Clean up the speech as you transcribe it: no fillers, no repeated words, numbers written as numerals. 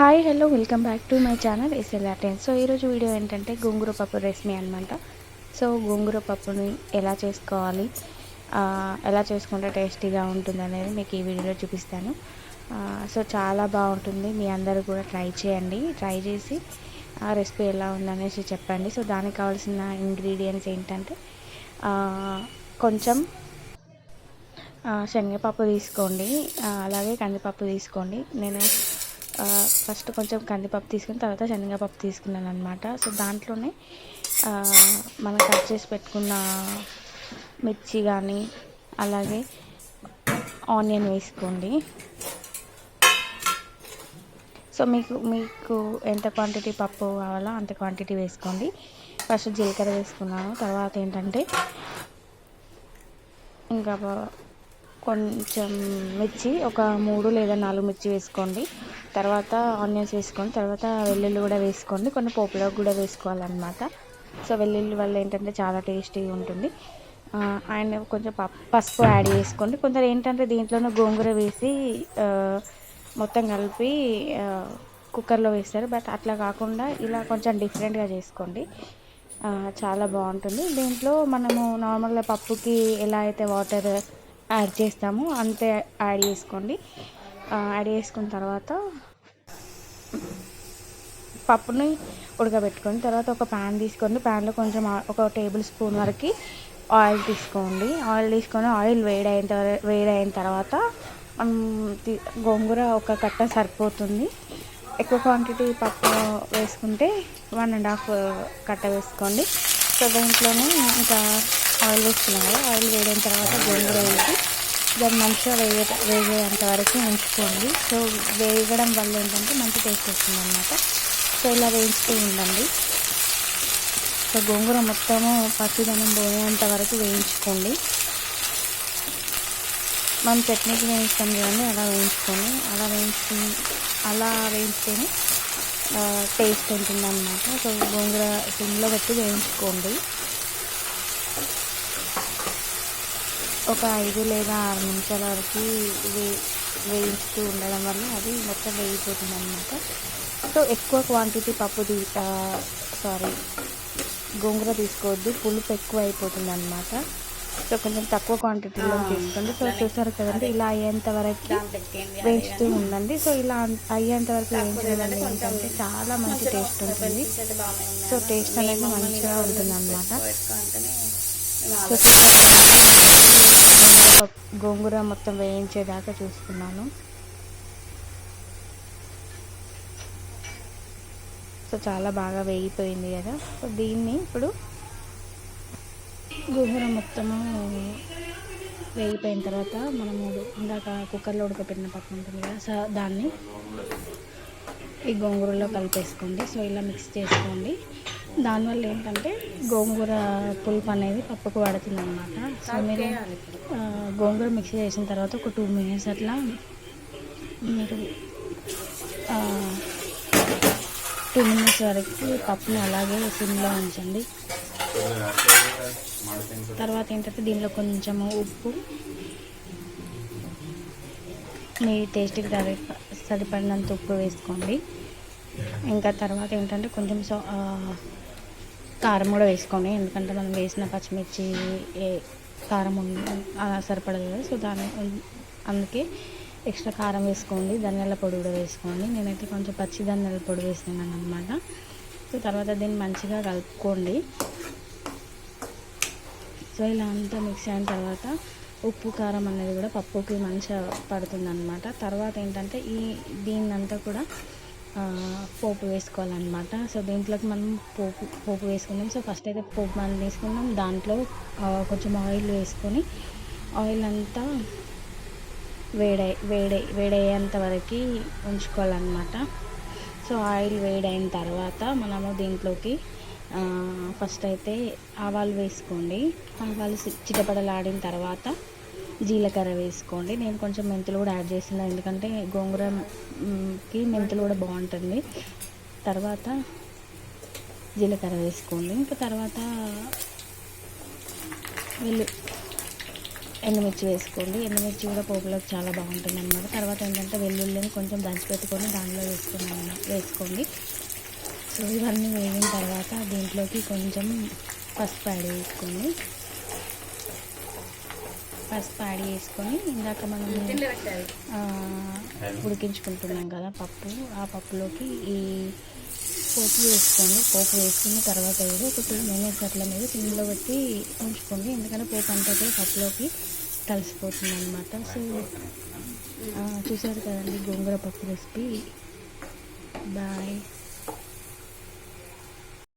Hi hello welcome back to my channel SL10. So ఈరోజు video ఏంటంటే గోంగూర పప్పు recipe అనమాట. సో గోంగూర పప్పుని ఎలా చేసుకోవాలి, ఎలా చేసుకుంటే టేస్టీగా ఉంటుంది అనేది మీకు ఈ వీడియోలో చూపిస్తాను. సో చాలా బాగుంటుంది, మీ అందరూ కూడా ట్రై చేయండి. ట్రై చేసి ఆ రెసిపీ ఎలా ఉందనేసి చెప్పండి. సో దానికి కావాల్సిన ఇంగ్రీడియంట్స్ ఏంటంటే కొంచెం శనగపప్పు తీసుకోండి, అలాగే కందిపప్పు తీసుకోండి. నేను ఫస్ట్ కొంచెం కందిపప్పు తీసుకుని తర్వాత శనగపప్పు తీసుకున్నాను అనమాట. సో దాంట్లోనే మనం కట్ చేసి పెట్టుకున్న మిర్చి కానీ అలాగే ఆనియన్ వేసుకోండి. సో మీకు ఎంత క్వాంటిటీ పప్పు కావాలో అంత క్వాంటిటీ వేసుకోండి. ఫస్ట్ జీలకర్ర వేసుకున్నాను, తర్వాత ఏంటంటే ఇంకా కొంచెం మిర్చి, ఒక 3 లేదా 4 మిర్చి వేసుకోండి. తర్వాత ఆనియన్స్ వేసుకోండి, తర్వాత వెల్లుల్లి కూడా వేసుకోండి. కొన్ని పోపులో కూడా వేసుకోవాలన్నమాట. సో వెల్లుల్లి వల్ల ఏంటంటే చాలా టేస్టీగా ఉంటుంది. అండ్ కొంచెం పసుపు యాడ్ చేసుకోండి. కొందరు ఏంటంటే దీంట్లోనే గోంగూర వేసి మొత్తం కలిపి కుక్కర్లో వేస్తారు, బట్ అట్లా కాకుండా ఇలా కొంచెం డిఫరెంట్గా చేసుకోండి, చాలా బాగుంటుంది. దీంట్లో మనము నార్మల్గా పప్పుకి ఎలా అయితే వాటర్ యాడ్ చేస్తామో అంతే యాడ్ చేసుకోండి. యాడ్ చేసుకున్న తర్వాత పప్పుని ఉడకబెట్టుకోండి. తర్వాత ఒక ప్యాన్ తీసుకోండి, ప్యాన్లో కొంచెం ఒక టేబుల్ స్పూన్ వరకు ఆయిల్ తీసుకోండి. ఆయిల్ తీసుకొని ఆయిల్ వేడైన తర్వాత గోంగూర ఒక కట్ట సరిపోతుంది. ఎక్కువ క్వాంటిటీ పప్పు వేసుకుంటే 1.5 కట్ట వేసుకోండి. సో దీంట్లోనే ఇంకా ఆయిల్ వేసుకున్నాం కదా, ఆయిల్ వేడైన తర్వాత గోంగూర వేసి దాన్ని మంచిగా వేగేంత వరకు ఉంచుకోండి. సో వేగడం వల్ల ఏంటంటే మంచి టేస్ట్ వస్తుంది అన్నమాట. సో ఇలా వేయించుతూ ఉండండి. సో గోంగూర మొత్తము పచ్చిదనం పోయేంత వరకు వేయించుకోండి. మనం చట్నీకి వేయిస్తాం కదండి, అలా వేయించుకోండి. అలా వేయించుకొని టేస్ట్ ఉంటుంది అన్నమాట. సో గోంగూర సిమ్లో పెట్టి వేయించుకోండి. ఒక 5 లేదా 6 నిమిషాల వరకు వేయిస్తూ ఉండడం వల్ల అది మొత్తం వేగిపోతుంది అన్నమాట. సో ఎక్కువ క్వాంటిటీ గోంగూర తీసుకోవద్దు, పులుపు ఎక్కువ అయిపోతుంది అన్నమాట. సో కొంచెం తక్కువ క్వాంటిటీలో తీసుకోండి. సో చూసారు కదండి, ఇలా అయ్యేంత వరకు వేయిస్తూ ఉండండి. సో ఇలా అయ్యేంత వరకు వేయించడం వల్ల ఏంటంటే చాలా మంచి టేస్ట్ ఉంటుంది. సో టేస్ట్ అనేది మంచిగా ఉంటుంది అన్నమాట. సో గోంగూర మొత్తం వేయించేదాకా చూసుకున్నాను. సో చాలా బాగా వేగిపోయింది కదా. సో దీన్ని ఇప్పుడు గోంగూర మొత్తము వేగిపోయిన తర్వాత మనము ఇందాక కుక్కర్లో ఉడకపెట్టిన పప్పు ఉంటుంది కదా, సో దాన్ని ఈ గోంగూరలో కలిపేసుకోండి. సో ఇలా మిక్స్ చేసుకోండి. దానివల్ల ఏంటంటే గోంగూర పులుపు అనేది పప్పుకు పడుతుంది అన్నమాట. సో మీరు గోంగూర మిక్స్ చేసిన తర్వాత ఒక 2 మినిట్స్ అట్లా మీరు 2 మినిట్స్ వరకు పప్పుని అలాగే సిమ్లో ఉంచండి. తర్వాత ఏంటంటే దీనిలో కొంచెము ఉప్పు, మీ టేస్ట్కి సరిపడినంత ఉప్పు వేసుకోండి. ఇంకా తర్వాత ఏంటంటే కొంచెం కారం కూడా వేసుకోండి, ఎందుకంటే మనం వేసిన పచ్చిమిర్చి కారం సరిపడదు కదా. సో అందుకే ఎక్స్ట్రా కారం వేసుకోండి. ధనియాల పొడి కూడా వేసుకోండి. నేనైతే కొంచెం పచ్చి ధనియాల పొడి వేస్తున్నాను అనమాట. సో తర్వాత దీన్ని మంచిగా కలుపుకోండి. సో ఇలా అంతా మిక్స్ అయిన తర్వాత ఉప్పు కారం అనేది కూడా పప్పుకి మంచిగా పడుతుంది అనమాట. తర్వాత ఏంటంటే దీన్నంతా కూడా పోపు వేసుకోవాలన్నమాట. సో దీంట్లోకి మనం పోపు వేసుకున్నాం. సో ఫస్ట్ అయితే పోపు మనం తీసుకున్నాం, దాంట్లో కొంచెం ఆయిల్ వేసుకొని ఆయిల్ అంతా వేడయ్యేంత వరకు ఉంచుకోవాలన్నమాట. సో ఆయిల్ వేడైన తర్వాత మనము దీంట్లోకి ఫస్ట్ అయితే ఆవాలు వేసుకోండి. ఆవాలు చిటపటలాడిన తర్వాత జీలకర్ర వేసుకోండి. నేను కొంచెం మెంతులు కూడా యాడ్ చేస్తున్నాను, ఎందుకంటే గోంగూరకి మెంతులు కూడా బాగుంటుంది. తర్వాత జీలకర్ర వేసుకోండి. ఇంకా తర్వాత ఎండుమిర్చి వేసుకోండి. ఎండుమిర్చి కూడా పోపులోకి చాలా బాగుంటుంది అనమాట. తర్వాత ఏంటంటే వెల్లుల్లిని కొంచెం దంచి పెట్టుకొని దానిలో వేసుకోండి. సో ఇవన్నీ వేగిన తర్వాత దీంట్లోకి కొంచెం పసుపు యాడ్ చేసుకొని ఇందాక మనం ఉడికించుకుంటున్నాం కదా పప్పు, ఆ పప్పులోకి ఈ పోపు వేసుకోండి. పోపు వేసుకున్న తర్వాత కూడా ఒక 2 minutes అట్లా మీరు సిమ్లో పెట్టి ఉంచుకోండి, ఎందుకంటే పోపు అంతా కూడా పప్పులోకి కలిసిపోతుంది అనమాట. సో చూసారు కదండి గోంగూర పప్పు రెసిపీ. బాయ్.